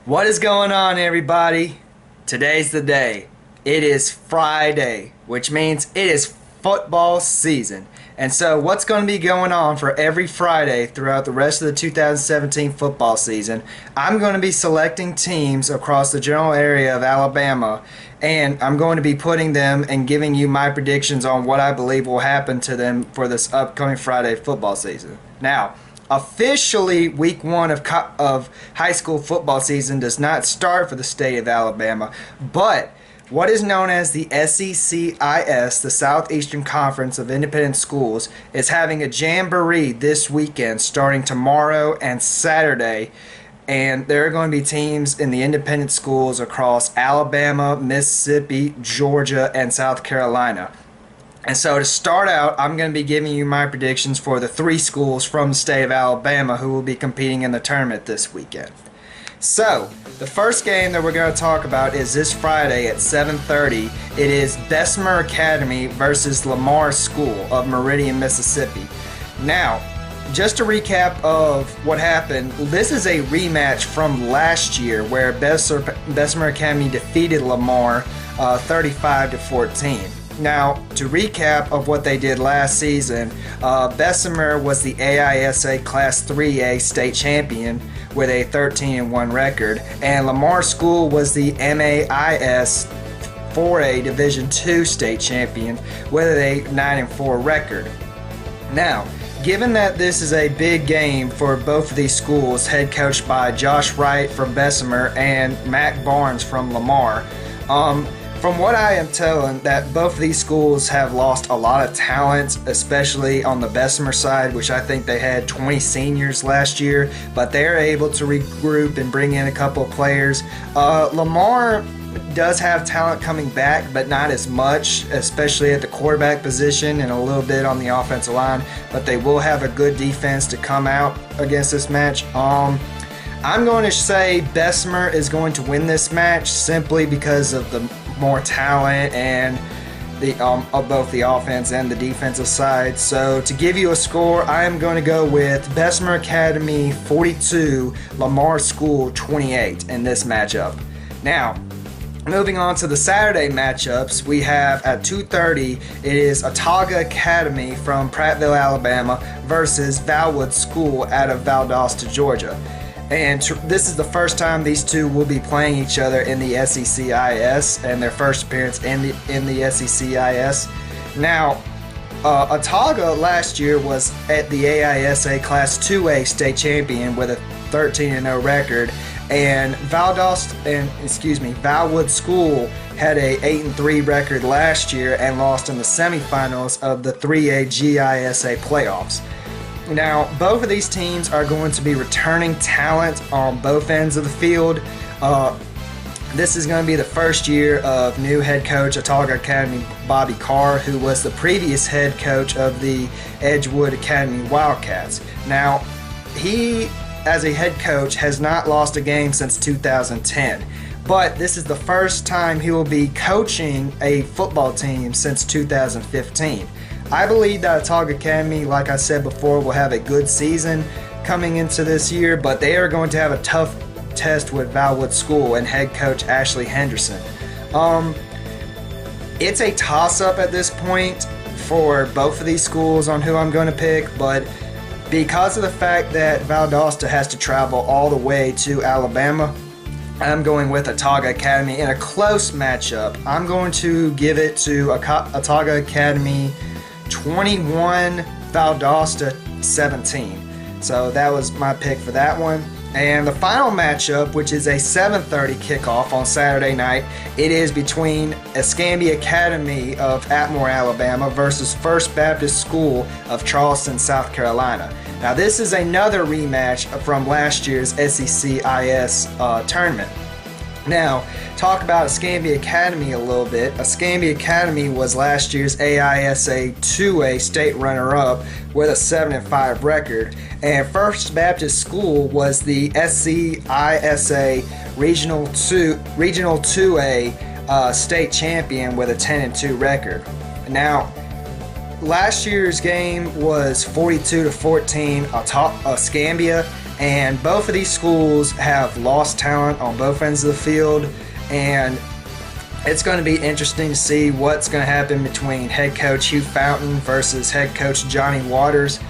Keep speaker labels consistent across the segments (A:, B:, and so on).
A: What is going on, everybody? Today's the day. It is Friday, which means it is football season. And so what's going to be going on for every Friday throughout the rest of the 2017 football season, I'm going to be selecting teams across the general area of Alabama, and I'm going to be putting them and giving you my predictions on what I believe will happen to them for this upcoming Friday football season. Now, officially, week one of high school football season does not start for the state of Alabama, but what is known as the SECIS, the Southeastern Conference of Independent Schools, is having a jamboree this weekend starting tomorrow and Saturday. And there are going to be teams in the independent schools across Alabama, Mississippi, Georgia, and South Carolina. And so to start out, I'm going to be giving you my predictions for the three schools from the state of Alabama who will be competing in the tournament this weekend. So, the first game that we're going to talk about is this Friday at 7:30. It is Bessemer Academy versus Lamar School of Meridian, Mississippi. Now, just a recap of what happened, this is a rematch from last year where Bessemer Academy defeated Lamar 35-14. Now, to recap of what they did last season, Bessemer was the AISA Class 3A state champion with a 13-1 record, and Lamar School was the MAIS 4A Division II state champion with a 9-4 record. Now, given that this is a big game for both of these schools, head coached by Josh Wright from Bessemer and Mac Barnes from Lamar, from what I am telling, that both of these schools have lost a lot of talent, especially on the Bessemer side, which I think they had 20 seniors last year, but they're able to regroup and bring in a couple of players. Lamar does have talent coming back, but not as much, especially at the quarterback position and a little bit on the offensive line, but they will have a good defense to come out against this match. I'm going to say Bessemer is going to win this match simply because of the more talent and the of both the offense and the defensive side. So to give you a score, I am going to go with Bessemer Academy 42, Lamar School 28 in this matchup. Now, moving on to the Saturday matchups, we have at 2:30, it is Autauga Academy from Prattville, Alabama versus Valwood School out of Valdosta, Georgia. And this is the first time these two will be playing each other in the SECIS, and their first appearance in the SECIS. Now, Autauga last year was at the AISA Class 2A state champion with a 13-0 record, and Valwood School had a 8-3 record last year and lost in the semifinals of the 3A GISA playoffs. Now, both of these teams are going to be returning talent on both ends of the field. This is going to be the first year of new head coach Autauga Academy, Bobby Carr, who was the previous head coach of the Edgewood Academy Wildcats. Now, he, as a head coach, has not lost a game since 2010. But this is the first time he will be coaching a football team since 2015. I believe that Autauga Academy, like I said before, will have a good season coming into this year, but they are going to have a tough test with Valwood School and head coach Ashley Henderson. It's a toss-up at this point for both of these schools on who I'm going to pick, but because of the fact that Valdosta has to travel all the way to Alabama, I'm going with Autauga Academy in a close matchup. I'm going to give it to Autauga Academy 21, Valdosta 17. So that was my pick for that one. And the final matchup, which is a 7:30 kickoff on Saturday night, it is between Escambia Academy of Atmore, Alabama versus First Baptist School of Charleston, South Carolina. Now this is another rematch from last year's SECIS tournament. Now, talk about Escambia Academy a little bit. Escambia Academy was last year's AISA 2A state runner-up with a 7-5 record, and First Baptist School was the SEISA Regional 2A state champion with a 10-2 record. Now, last year's game was 42-14. Escambia And both of these schools have lost talent on both ends of the field, and it's going to be interesting to see what's going to happen between head coach Hugh Fountain versus head coach Johnny Waters.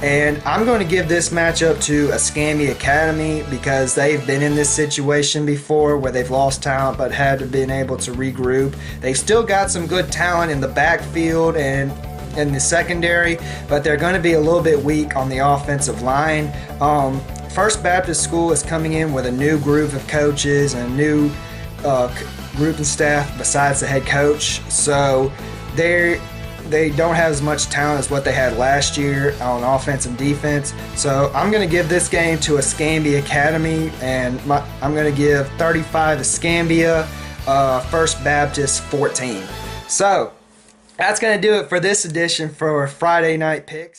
A: And I'm going to give this matchup to Escambia Academy because they've been in this situation before where they've lost talent but had to been able to regroup. They've still got some good talent in the backfield and in the secondary, but they're going to be a little bit weak on the offensive line. First Baptist School is coming in with a new group of coaches and a new group and staff besides the head coach, so they don't have as much talent as what they had last year on offense and defense. So I'm going to give this game to Escambia Academy, and I'm going to give 35 Escambia, First Baptist 14. So that's going to do it for this edition for Friday Night Picks.